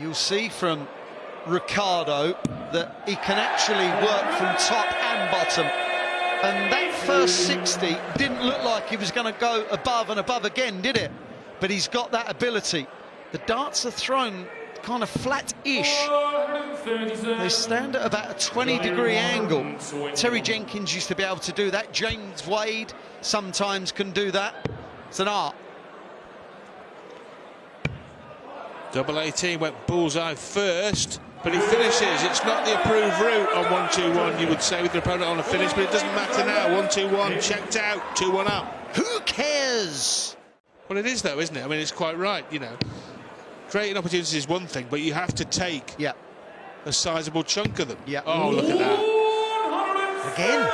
You'll see from Ricardo that he can actually work from top and bottom. And that first 60 didn't look like he was going to go above and above again, did it? But he's got that ability. The darts are thrown kind of flat-ish. They stand at about a 20-degree angle. Terry Jenkins used to be able to do that. James Wade sometimes can do that. It's an art. Double 18 went bullseye first, but he finishes. It's not the approved route on 1-2-1, you would say, with the opponent on a finish, but it doesn't matter now. 1-2-1, checked out, 2-1 up. Who cares? Well, it is, though, isn't it? I mean, it's quite right, you know. Creating opportunities is one thing, but you have to take a sizable chunk of them. Oh, look at that. Again.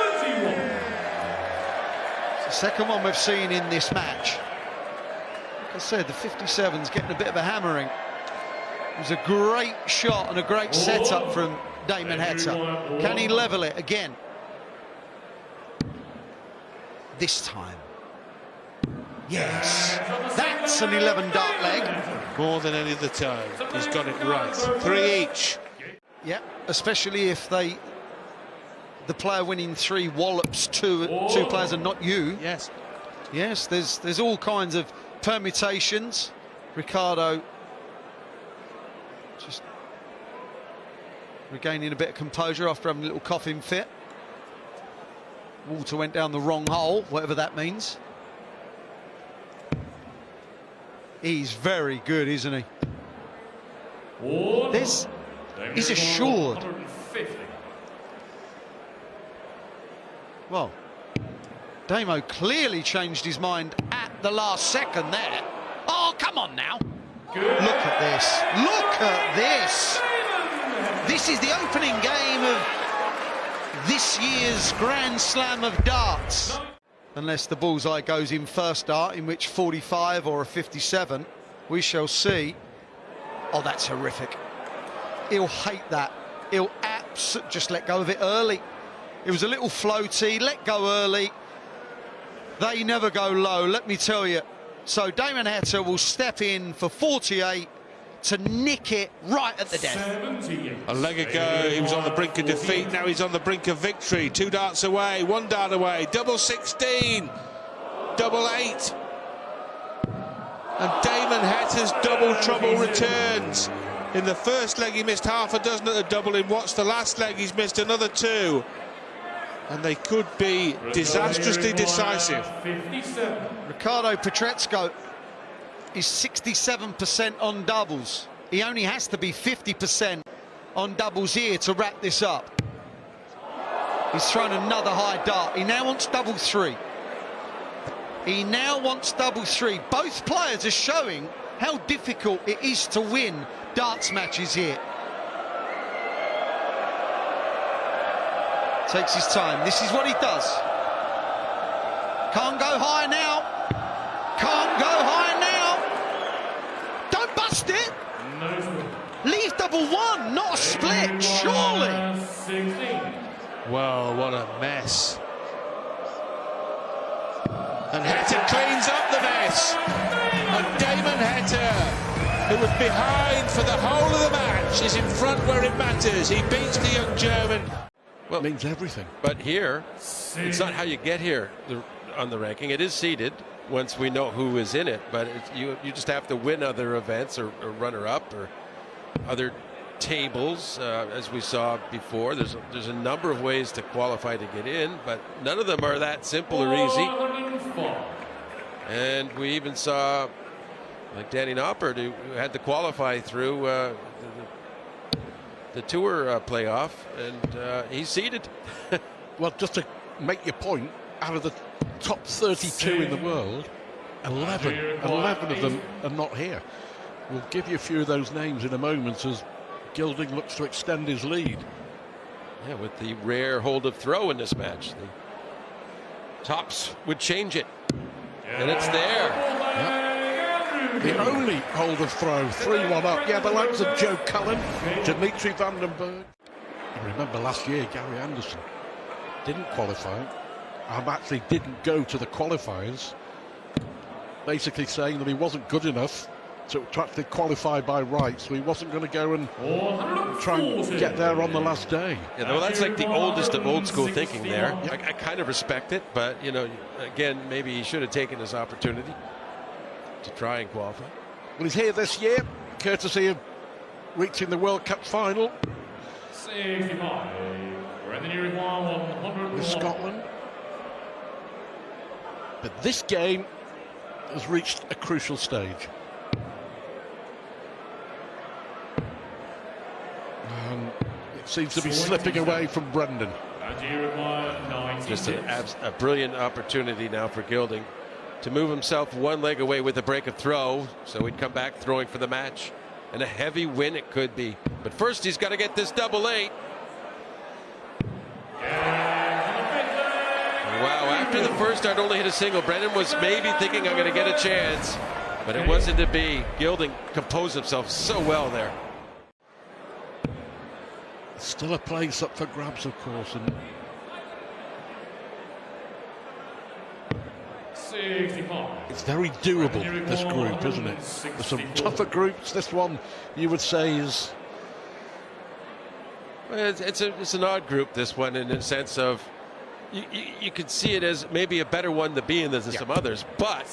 It's the second one we've seen in this match. Like I said, the 57's getting a bit of a hammering. It was a great shot and a great setup from Damon Heta. Can he level it again? This time. Yes. That's an 11 dart leg. More than any other time. He's got it right. 3 each. Yeah, especially if the player winning 3 wallops two players and not you. Yes. Yes, there's all kinds of permutations. Ricardo just regaining a bit of composure after having a little coughing fit. Water went down the wrong hole, whatever that means. He's very good, isn't he? He's assured. Well, Damo clearly changed his mind at the last second there. Oh, come on now. Look at this. Look at this. This is the opening game of this year's Grand Slam of darts. Unless the bullseye goes in first dart, in which 45 or a 57, we shall see. Oh, that's horrific. He'll hate that. He'll just let go of it early. It was a little floaty, let go early. They never go low, let me tell you. So Damon Heta will step in for 48 to nick it right at the death. A leg ago, he was on the brink of defeat. Now he's on the brink of victory. 2 darts away, 1 dart away. Double 16, double 8. And Damon Heta's double trouble returns. In the first leg, he missed half a dozen at the double. In what's the last leg, he's missed another 2. And they could be disastrously decisive. Ricardo Pietreczko is 67% on doubles. He only has to be 50% on doubles here to wrap this up. He's thrown another high dart. He now wants double 3. He now wants double 3. Both players are showing how difficult it is to win darts matches here. Takes his time. This is what he does. Can't go high now. Can't go high now. Don't bust it. Leave double 1, not a split, surely. Well, what a mess. And Heta cleans up the mess. And Damon Heta, who was behind for the whole of the match, is in front where it matters. He beats the young German. Well, it means everything. But here, it's not how you get here on the ranking. It is seeded once we know who is in it. But you just have to win other events or runner-up or other tables, as we saw before. There's a number of ways to qualify to get in, but none of them are that simple or easy. And we even saw, like Danny Noppert, who had to qualify through the tour playoff, and he's seeded. Well, just to make your point, out of the top 32 in the world, 11 of them are not here. We'll give you a few of those names in a moment as Gilding looks to extend his lead. Yeah, with the rare hold of throw in this match, the tops would change it, and it's there. Yep. The only hold of throw, 3-1 up. Yeah, the likes of Joe Cullen, Dimitri Vandenberg. I remember last year, Gary Anderson didn't qualify. Actually didn't go to the qualifiers, basically saying that he wasn't good enough to actually qualify by right, so he wasn't going to go and try and get there on the last day. Yeah, well, that's like the oldest of old school thinking there. I kind of respect it, but, you know, again, maybe he should have taken his opportunity to try and qualify. Well, he's here this year, courtesy of reaching the World Cup final with Scotland. But this game has reached a crucial stage. It seems to be slipping away from Brendan. Just a brilliant opportunity now for Gilding to move himself one leg away with a break of throw, so he'd come back throwing for the match. And a heavy win it could be. But first he's got to get this double 8. Wow, after the first start only hit a single. Brendan was maybe thinking, I'm going to get a chance, but it wasn't to be. Gilding composed himself so well there. Still a place up for grabs, of course. And it's very doable, this group, isn't it? There's some tougher groups. This one, you would say, is... Well, it's an odd group, this one, in the sense of you could see it as maybe a better one to be in than some others, but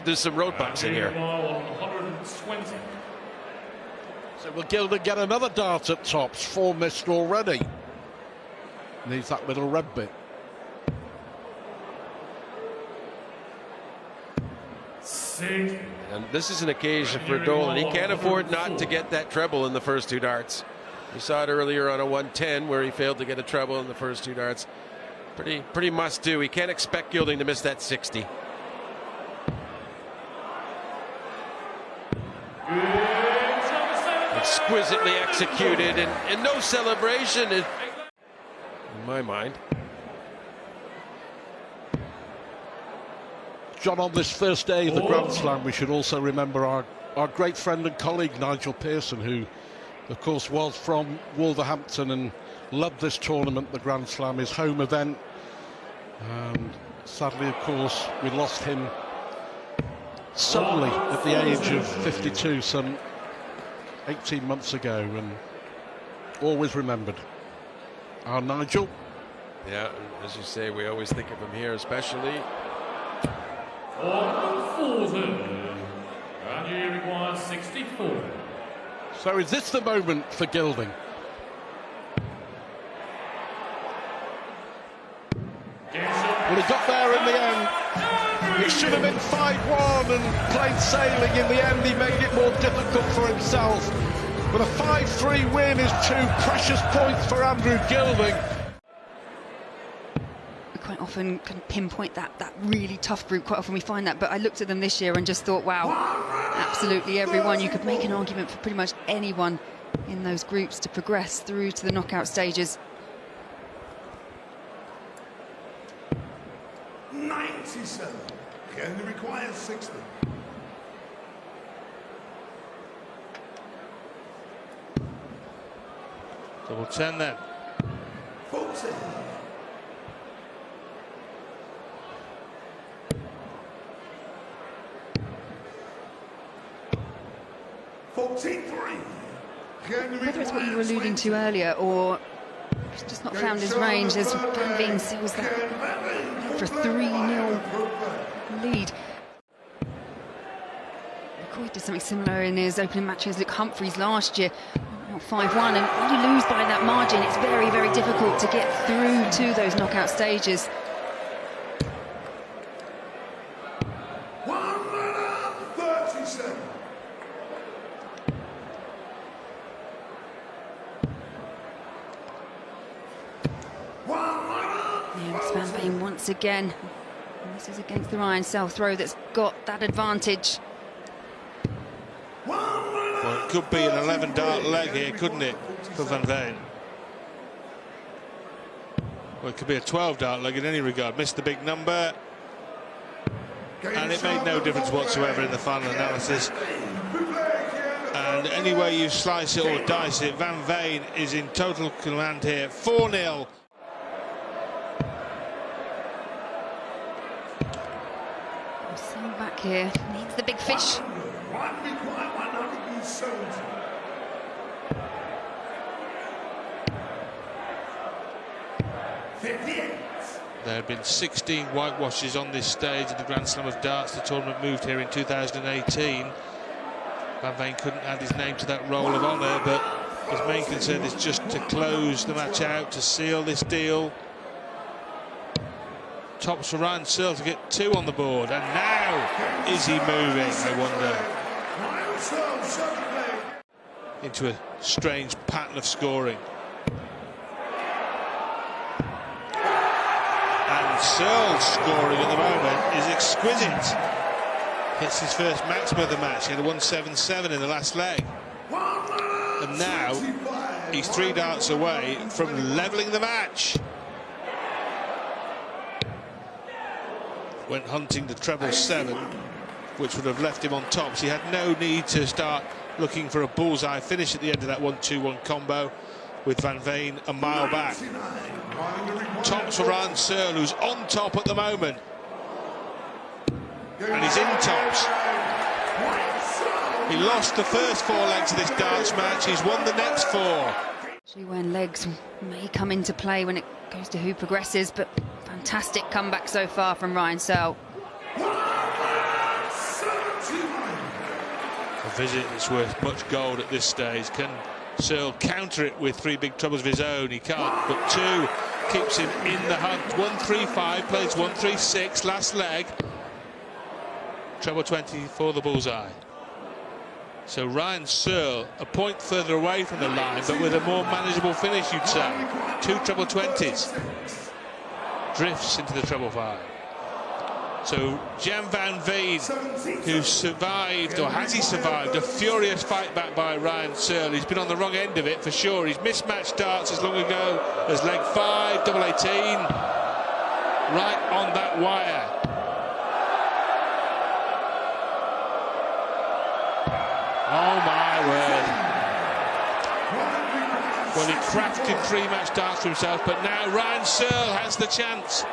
there's some road bumps in here. So will Gilding get another dart at tops? 4 missed already. Needs that little red bit. And this is an occasion for Dolan. He can't afford not to get that treble in the first 2 darts. We saw it earlier on a 110 where he failed to get a treble in the first 2 darts. Pretty must do. He can't expect Gilding to miss that 60. Exquisitely executed and no celebration in my mind. John, on this first day of the Grand Slam, we should also remember our great friend and colleague Nigel Pearson, who of course was from Wolverhampton and loved this tournament, the Grand Slam, his home event. And sadly, of course, we lost him suddenly at the age of 52 some 18 months ago, and always remembered. Our Nigel. Yeah, as you say, we always think of him here, especially. And 64. So is this the moment for Gilding? Well, he got there in the end. It should have been 5-1 and plain sailing. In the end, he made it more difficult for himself. But a 5-3 win is 2 precious points for Andrew Gilding. We quite often can pinpoint that really tough group. Quite often we find that, but I looked at them this year and just thought, wow, absolutely everyone. You could make an argument for pretty much anyone in those groups to progress through to the knockout stages. 97. He only requires 60. Double 10 then. 40. Whether it's what you were alluding to earlier or he's just not found his range as Veen seals that for a 3-0 lead. McCoy did something similar in his opening match against Luke Humphreys last year, 5-1, and when you lose by that margin, it's very, very difficult to get through to those knockout stages. Veen once again. And this is against the Ryan Searle throw that's got that advantage. Well, it could be an 11-dart leg here, couldn't it, for Van Veen? Well, it could be a 12-dart leg in any regard. Missed the big number. And it made no difference whatsoever in the final analysis. And any way you slice it or dice it, Van Veen is in total command here. 4-0. Back here, needs the big fish. One require 170. There have been 16 whitewashes on this stage of the Grand Slam of Darts. The tournament moved here in 2018. Van Veen couldn't add his name to that roll of honour, but his main concern is just to close the match out, to seal this deal. Tops for Ryan Searle to get 2 on the board, and now is he moving, I wonder, into a strange pattern of scoring. And Searle's scoring at the moment is exquisite. Hits his first maximum of the match. He had a 177 in the last leg. And now he's 3 darts away from levelling the match. Went hunting the treble 7, which would have left him on top. So he had no need to start looking for a bullseye finish at the end of that 1-2-1 combo, with Van Veen a mile back. Tops for Ryan Searle, who's on top at the moment. And he's in tops. He lost the first 4 legs of this darts match. He's won the next 4. When legs may come into play when it goes to who progresses, but fantastic comeback so far from Ryan Searle. A visit that's worth much gold at this stage. Can Searle counter it with 3 big troubles of his own? He can't, but 2 keeps him in the hunt. 1-3-5, plays 1-3-6, last leg. Treble 20 for the bullseye. So Ryan Searle a point further away from the line, but with a more manageable finish, you'd say. 2 treble 20s. Drifts into the treble 5. So Jan Van Veen, who survived, or has he survived, a furious fight back by Ryan Searle. He's been on the wrong end of it for sure. He's mismatched darts as long ago as leg 5, double 18. Right on that wire. Oh my word. Well, he crafted 3-match darts for himself, but now Ryan Searle has the chance.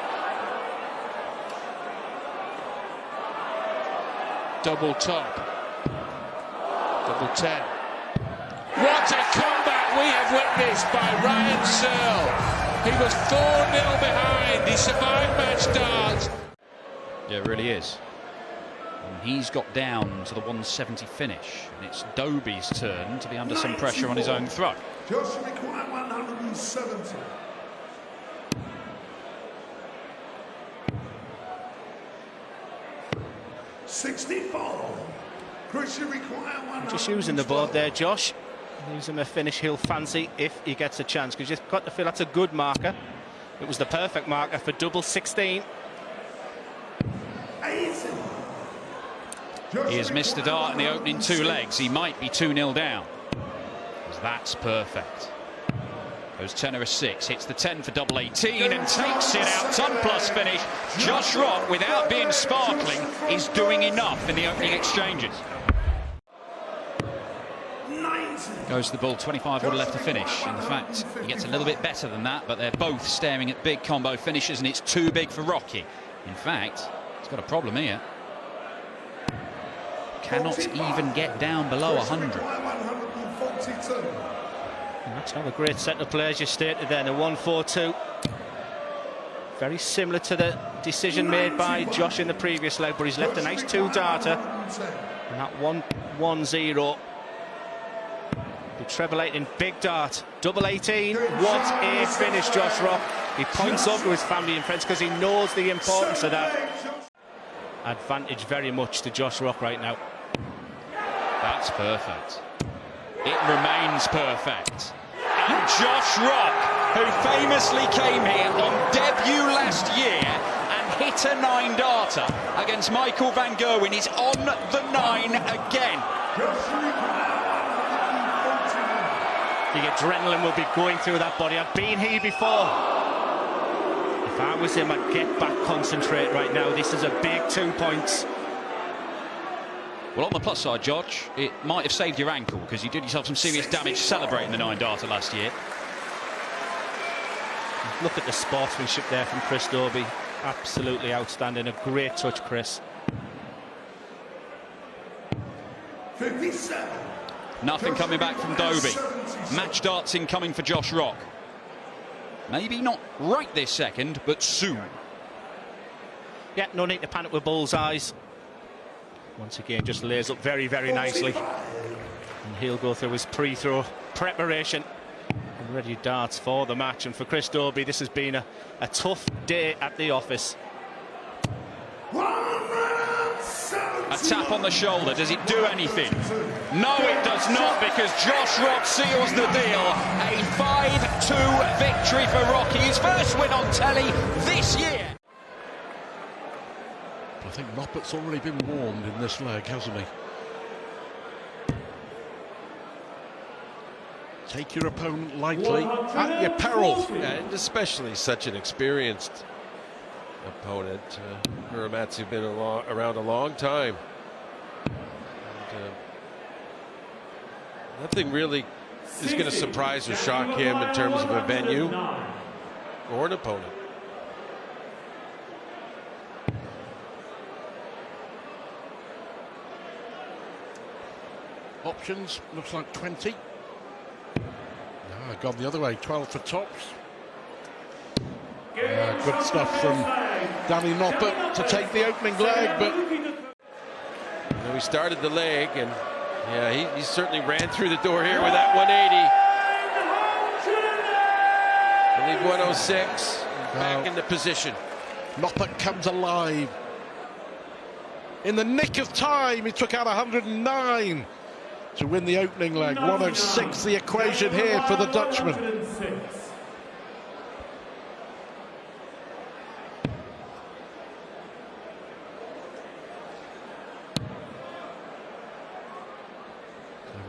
Double top. Double 10. What a comeback we have witnessed by Ryan Searle. He was 4-0 behind. He survived match darts. Yeah, it really is. And he's got down to the 170 finish, and it's Dobey's turn to be under some pressure on his own throat. Just require 170. Just using the board there, Josh. Using a finish he'll fancy if he gets a chance, because you've got to feel that's a good marker. It was the perfect marker for double 16. He has missed a dart in the opening 2 legs. He might be 2-0 down. That's perfect. Goes 10 or a 6, hits the 10 for double 18 and takes it out. Ton plus finish. Josh Rock, without being sparkling, is doing enough in the opening exchanges. Goes the ball, 25 would have left to finish. In fact, he gets a little bit better than that, but they're both staring at big combo finishes, and it's too big for Rocky. In fact, he's got a problem here. Cannot even get down below 100. And that's another great set of players you stated there, the 1-4-2. Very similar to the decision made by Josh in the previous leg, but he's left a nice 2-darter. And that 1-1-0. The treble 8 in big dart, double 18. What a finish, Josh Rock. He points up to his family and friends because he knows the importance of that. Advantage very much to Josh Rock right now. That's perfect. It remains perfect. And Josh Rock, who famously came here on debut last year and hit a 9-darter against Michael van Gerwen, is on the 9 again. The adrenaline will be going through that body. I've been here before. If I was him, I'd get back, concentrate right now. This is a big 2 points. Well, on the plus side, George, it might have saved your ankle because you did yourself some serious damage celebrating the 9-darter last year. Look at the sportsmanship there from Chris Dobey. Absolutely outstanding. A great touch, Chris. 57. Nothing coming back from Dobey. Match darts incoming for Josh Rock. Maybe not right this second, but soon. Yeah, no need to panic with bullseyes. Once again, just lays up very, very nicely. And he'll go through his pre-throw preparation and ready darts for the match. And for Chris Dobey, this has been a tough day at the office. A tap on the shoulder, does it do anything? No, it does not, because Josh Rock seals the deal. A 5-2 victory for Rocky, his first win on telly this year. I think Noppert's already been warned in this leg, hasn't he? Take your opponent lightly, at your peril. Yeah, and especially such an experienced opponent. Muramatsu been around a long time. And, nothing really is going to surprise or shock him in terms of a venue or an opponent. Options, looks like 20. Gone the other way, 12 for tops. Good stuff from Danny Noppert to take the opening leg, but he started the leg, and yeah, he certainly ran through the door here with that 180. I believe 106, back into position. Noppert comes alive. In the nick of time, he took out 109 to win the opening leg. 106 the equation here for the Dutchman.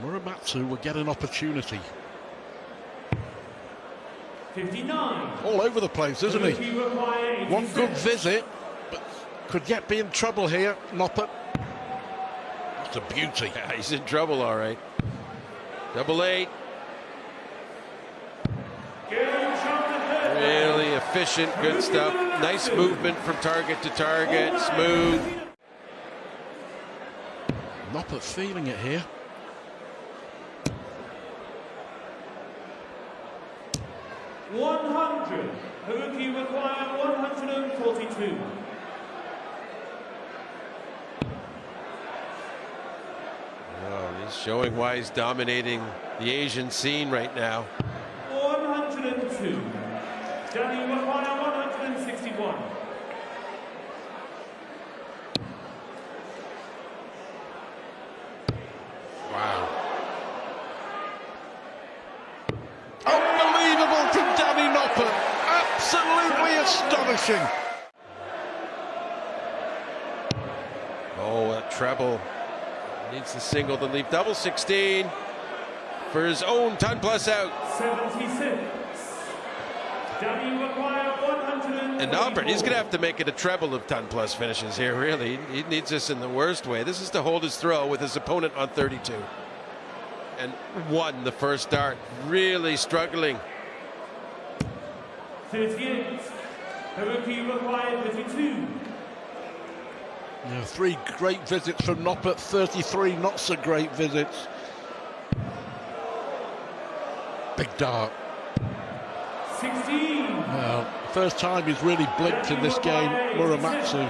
Muramatsu will get an opportunity. 59. All over the place, isn't he? One good visit, but could yet be in trouble here, Noppert. That's a beauty. Yeah, he's in trouble, all right. 88. Really efficient, good stuff. Nice movement from target to target, smooth. Noppert feeling it here. $100. Haruki require 142. Oh, he's showing why he's dominating the Asian scene right now. 102. Danny require 161. Wow. Unbelievable from Danny Noppert. Absolutely astonishing. Oh, a treble. Needs the single to leave double 16 for his own ton plus out. 76. Danny require 100. And Noppert, he's going to have to make it a treble of ton plus finishes here, really. He needs this in the worst way. This is to hold his throw with his opponent on 32. And won the first dart. Really struggling. 38. Haruki require 32. Yeah, 3 great visits from Noppert, 33 not so great visits. Big dart. 16. Well, first time he's really blinked in this game, Muramatsu.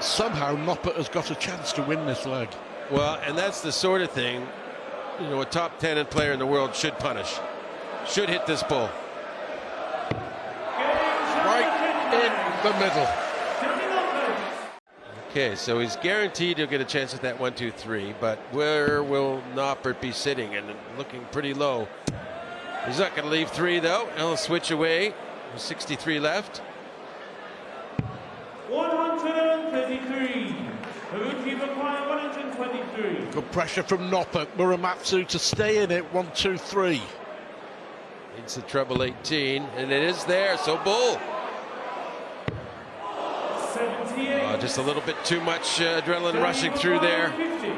Somehow Noppert has got a chance to win this leg. Well, and that's the sort of thing, you know, a top 10 player in the world should punish. Should hit this bull. Right in the middle. Okay, so he's guaranteed he'll get a chance at that 1, 2, 3, but where will Noppert be sitting? And looking pretty low. He's not going to leave 3 though. He'll switch away. There's 63 left. 133. Haruki require 123. Good pressure from Noppert. Muramatsu to stay in it. 1, 2, 3. Needs the treble 18, and it is there. So bull. 78. Just a little bit too much adrenaline rushing through there. 50.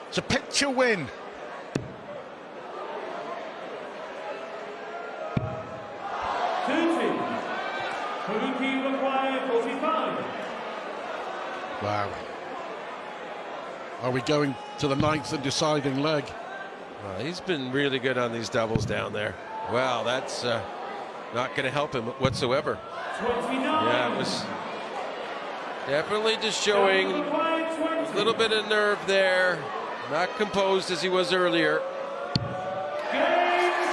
It's a picture win. Haruki required 45. Wow. Are we going to the 9th and deciding leg? Well, he's been really good on these doubles down there. Well, that's not going to help him whatsoever. 29. Yeah, it was definitely just showing a little bit of nerve there. Not composed as he was earlier.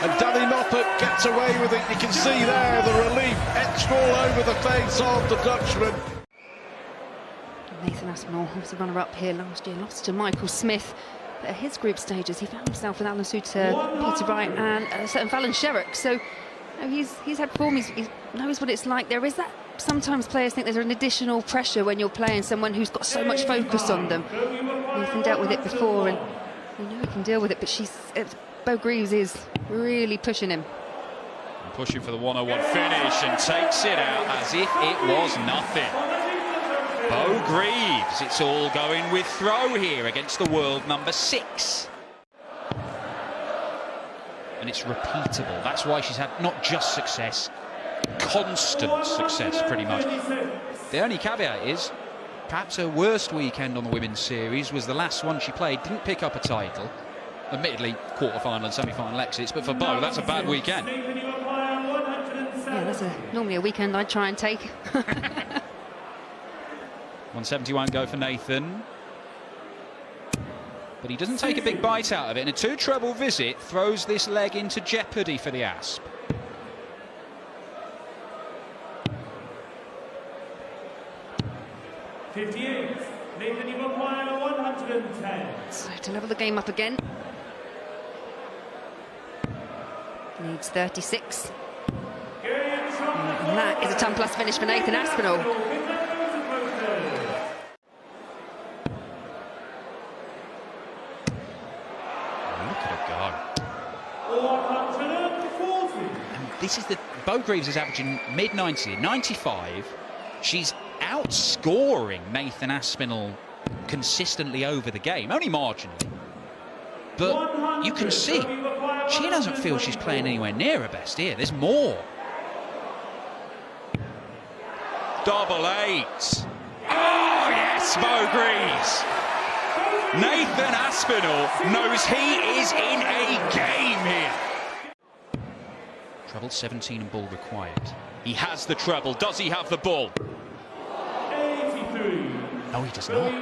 And Danny Noppert gets away with it. You can see there the relief etched all over the face of the Dutchman. Nathan Aspinall was the runner-up here last year, lost to Michael Smith. But at his group stages, he found himself with Alan Suter, Peter Wright and Valen Sherrock. So you know, he's had form, he knows what it's like. There is that, sometimes players think there's an additional pressure when you're playing someone who's got so much focus on them. Nathan dealt with it before and we know he can deal with it, but Bo Greaves is really pushing him. And pushing for the 101 finish and takes it out as if it was nothing. Bo Greaves, it's all going with throw here against the world number 6. And it's repeatable. That's why she's had not just success, constant success pretty much. The only caveat is perhaps her worst weekend on the women's series was the last one she played, didn't pick up a title. Admittedly, quarter-final and semi-final exits, but for Bo, that's a bad weekend. Yeah, that's normally a weekend I'd try and take. 171 go for Nathan. But he doesn't take a big bite out of it, and a 2-treble visit throws this leg into jeopardy for the Asp. .58. Nathan, you require 110. So to level the game up again. Needs 36. And that is a 10+ finish for Nathan Aspinall. Look at her go. 140. And this is the Bo Greaves is averaging mid-90, 95. She's outscoring Nathan Aspinall consistently over the game, only marginally. But you can see she doesn't feel she's playing anywhere near her best here. There's more. Double 8. Oh yes, Bo Greaves. Nathan Aspinall knows he is in a game here. Treble 17 and ball required. He has the treble. Does he have the ball? 83. No, he does not.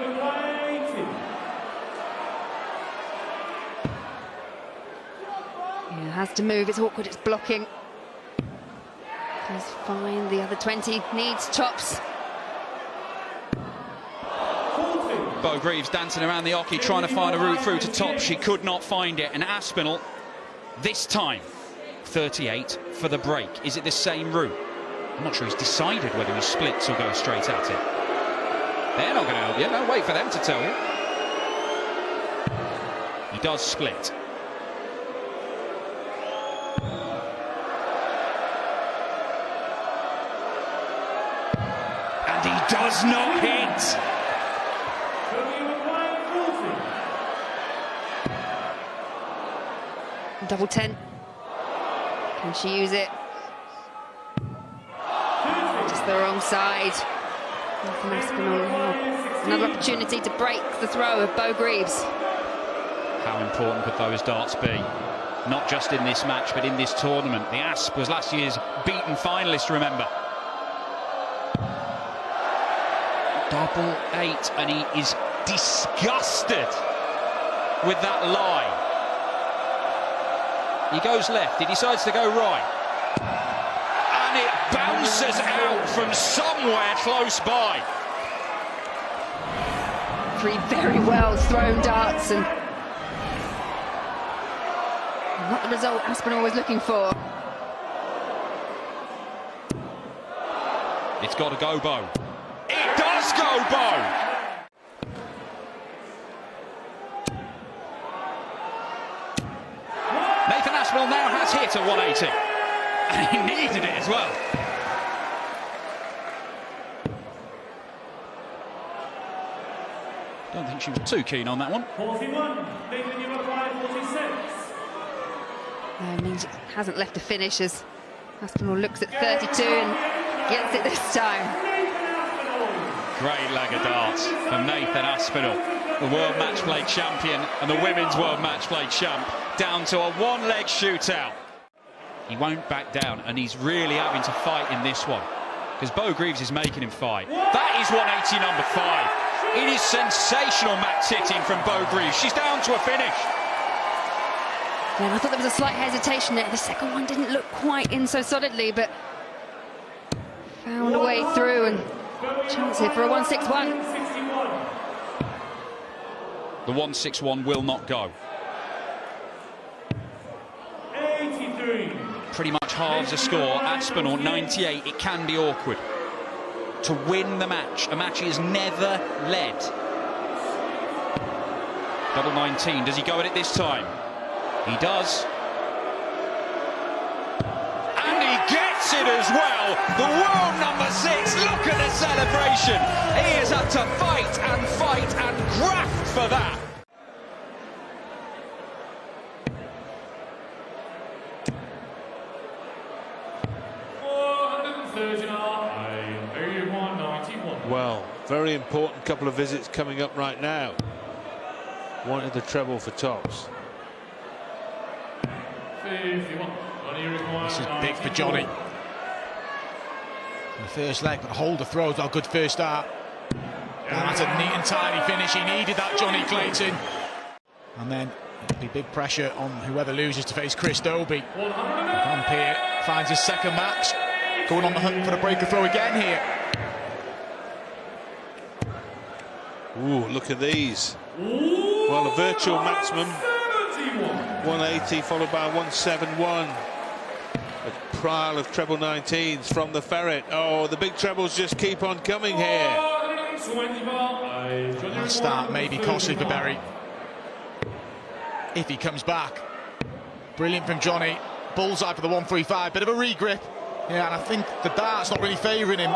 Yeah, has to move. It's awkward. It's blocking. He's fine. The other 20 needs chops. Bo Greaves dancing around the oche, trying to find a route through to top. She could not find it. And Aspinall, this time, 38 for the break. Is it the same route? I'm not sure he's decided whether he splits or goes straight at it. They're not going to help you. No, wait for them to tell you. He does split. And he does not hit. Double 10. Can she use it? Just the wrong side. Nathan Aspinall now. Another opportunity to break the throw of Bo Greaves. How important could those darts be? Not just in this match, but in this tournament. The Asp was last year's beaten finalist, remember. Double 8, and he is disgusted with that lie. He goes left, he decides to go right. And it bounces out from somewhere close by. 3 very well thrown darts and not the result Aspinall was looking for. It's got to go, Bo. It does go, Bo! Nathan Aspinall now has hit a 180. And he needed it as well. Don't think she was too keen on that one. 41. Nathan, you require 46. It means it hasn't left a finish as Aspinall looks at 32 and Gets it this time. Great leg of darts from Nathan Aspinall, the World Match Play champion and the Women's World Match Play champ, down to a one-leg shootout. He won't back down, and he's really having to fight in this one, because Bo Greaves is making him fight. That is 180 number 5. It is sensational match hitting from Bo Greaves. She's down to a finish. Yeah, I thought there was a slight hesitation there. The second one didn't look quite in so solidly, but found a way through, and chance here for a 161. The 161 will not go. 83. Pretty much halves the score. Aspinall 98. It can be awkward to win the match. A match he has never led. Double 19. Does he go at it this time? He does. And he gets it as well. The world number 6. Look at the celebration. He has had to fight and graft for that. Well, very important couple of visits coming up right now. Wanted the treble for tops. This is big for Johnny. The first leg, but hold the throws. A good first start. And that's a neat and tidy finish. He needed that, Johnny Clayton. And then it'll be big pressure on whoever loses to face Chris Dobey. Van Peer finds his second match. Going on the hunt for the breaker throw again here. Ooh, look at these. Well, a virtual maximum. 180 followed by 171. A pile of treble 19s from the Ferret. Oh, the big trebles just keep on coming here. That start may be costly for Berry if he comes back. Brilliant from Johnny. Bullseye for the 135. Bit of a regrip. Yeah, and I think the dart's not really favouring him.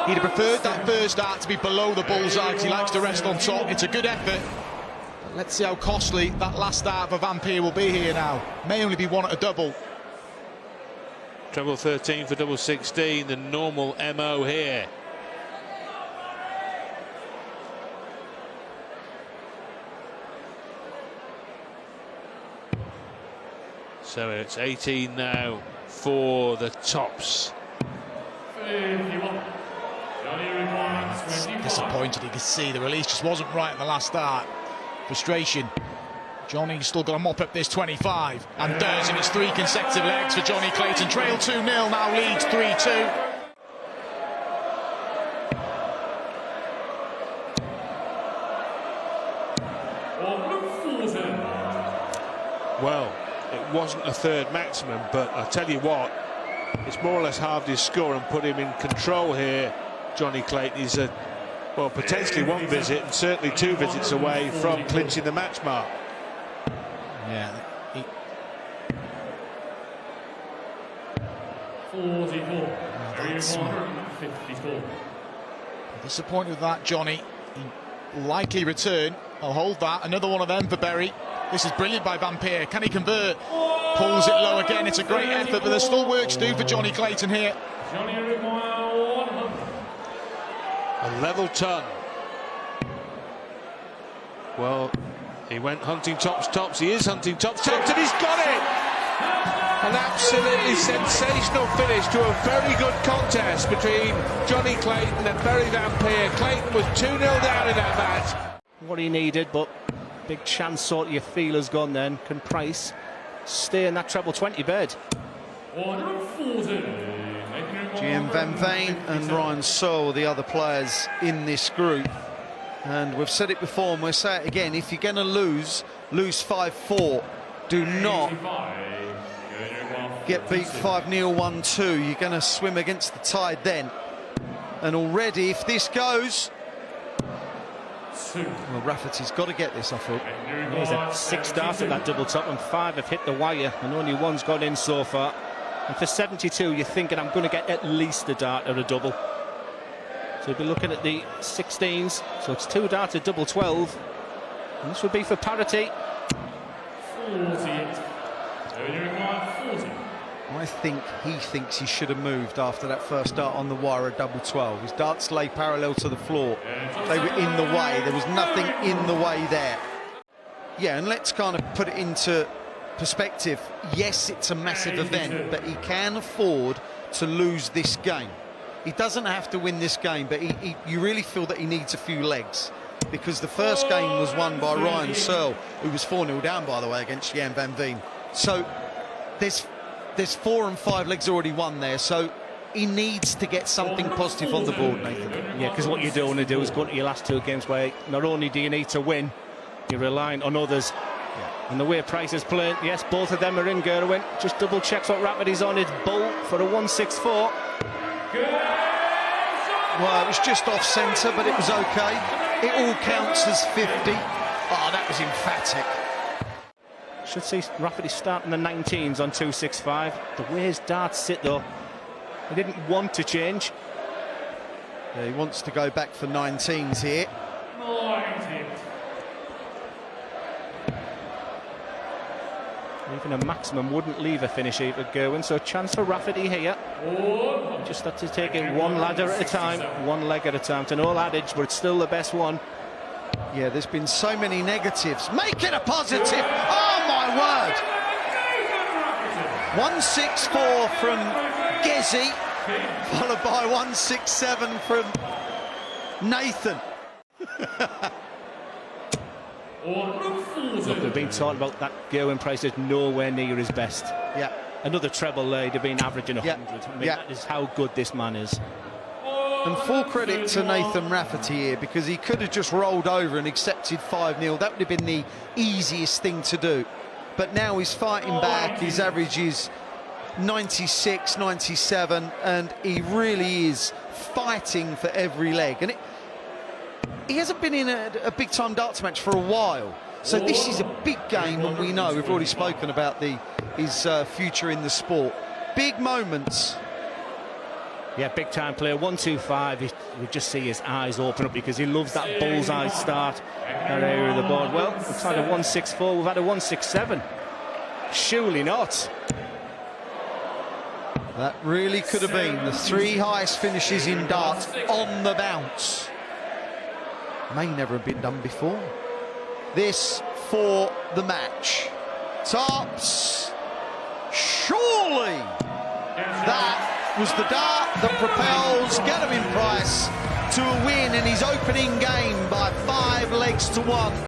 He'd have preferred that first dart to be below the bullseye because he likes to rest on top. It's a good effort. But let's see how costly that last dart for Van Peer will be here now. May only be one at a double. Treble 13 for double 16, the normal MO here. So it's 18 now for the tops. Disappointed, you can see the release just wasn't right in the last start. Frustration. Johnny's still got to mop up this 25 and does, and it's 3 consecutive legs for Johnny Clayton. Trail 2-0, now leads 3-2. Well, it wasn't a third maximum, but I tell you what, it's more or less halved his score and put him in control here. Johnny Clayton, he's well, potentially 1 visit and certainly 2 visits away from clinching the match mark. Yeah. 44. Disappointed with that, Johnny. He'll likely return. I'll hold that. Another one of them for Berry. This is brilliant by Van Peer. Can he convert? Pulls it low again. It's a great effort, but there's still work to do for Johnny Clayton here. A level ton. Well, he went hunting tops. He is hunting tops, and he's got it! An absolutely sensational finish to a very good contest between Johnny Clayton and Berry Van Peer. Clayton was 2-0 down in that match. What he needed, but big chance sort of your feeler's gone then. Can Price stay in that treble 20 bed? GM Van Veen and Ryan Searle, the other players in this group. And we've said it before and we'll say it again. If you're going to lose 5-4. Do not get beat 5-0, 1-2. You're going to swim against the tide then. And already, if this goes... Well, Rafferty's got to get this, I thought. He's had 6 starts at that double top and 5 have hit the wire and only 1's gone in so far. And for 72, you're thinking I'm going to get at least a dart or a double. So you'll be looking at the 16s. So it's 2 darts, a double 12. And this would be for parity. 40. Right I think he thinks he should have moved after that first dart on the wire at double 12. His darts lay parallel to the floor. They were in the way. There was nothing in the way there. Yeah, and let's kind of put it into perspective. Yes, it's a massive event, but he can afford to lose this game. He doesn't have to win this game, but you really feel that he needs a few legs, because the first game was won by Ryan Searle, who was 4-0 down, by the way, against Jan van Veen. So there's 4 and 5 legs already won there, so he needs to get something positive on the board, Nathan. Yeah, because what you don't want to do is go into your last 2 games where not only do you need to win, you're relying on others. And the way Price is playing, yes, both of them are in Gerwin. Just double checks what Rafferty's on. It's Bull for a 164. Well, it was just off centre, but it was okay. It all counts as 50. Oh, that was emphatic. Should see Rafferty starting the 19s on 265. The way his darts sit, though, he didn't want to change. Yeah, he wants to go back for 19s here. Even a maximum wouldn't leave a finish either, Gerwin, so chance for Rafferty here. Just have to take it one ladder at a time, one leg at a time. It's an old adage, but it's still the best one. Yeah, there's been so many negatives. Make it a positive! Oh, my word! 164 from Gezi, followed by 167 from Nathan. Look, we've been talking about that Gerwin Price is nowhere near his best. Yeah. Another treble there, they've been averaging 100. I mean, that is how good this man is. And full credit to Nathan Rafferty here, because he could have just rolled over and accepted 5-0. That would have been the easiest thing to do. But now he's fighting back. His average is 96, 97, and he really is fighting for every leg. And he hasn't been in a big-time darts match for a while. So this is a big game, and we know, we've already spoken about his future in the sport. Big moments. Yeah, big-time player, 125. You just see his eyes open up because he loves that bullseye start, that area of the board. Well, we've had a 164, we've had a 167. Surely not. That really could have been the 3 highest finishes in darts on the bounce. May never have been done before. This for the match. Tops. Surely that was the dart that propels Gerwin Price to a win in his opening game by 5 legs to 1.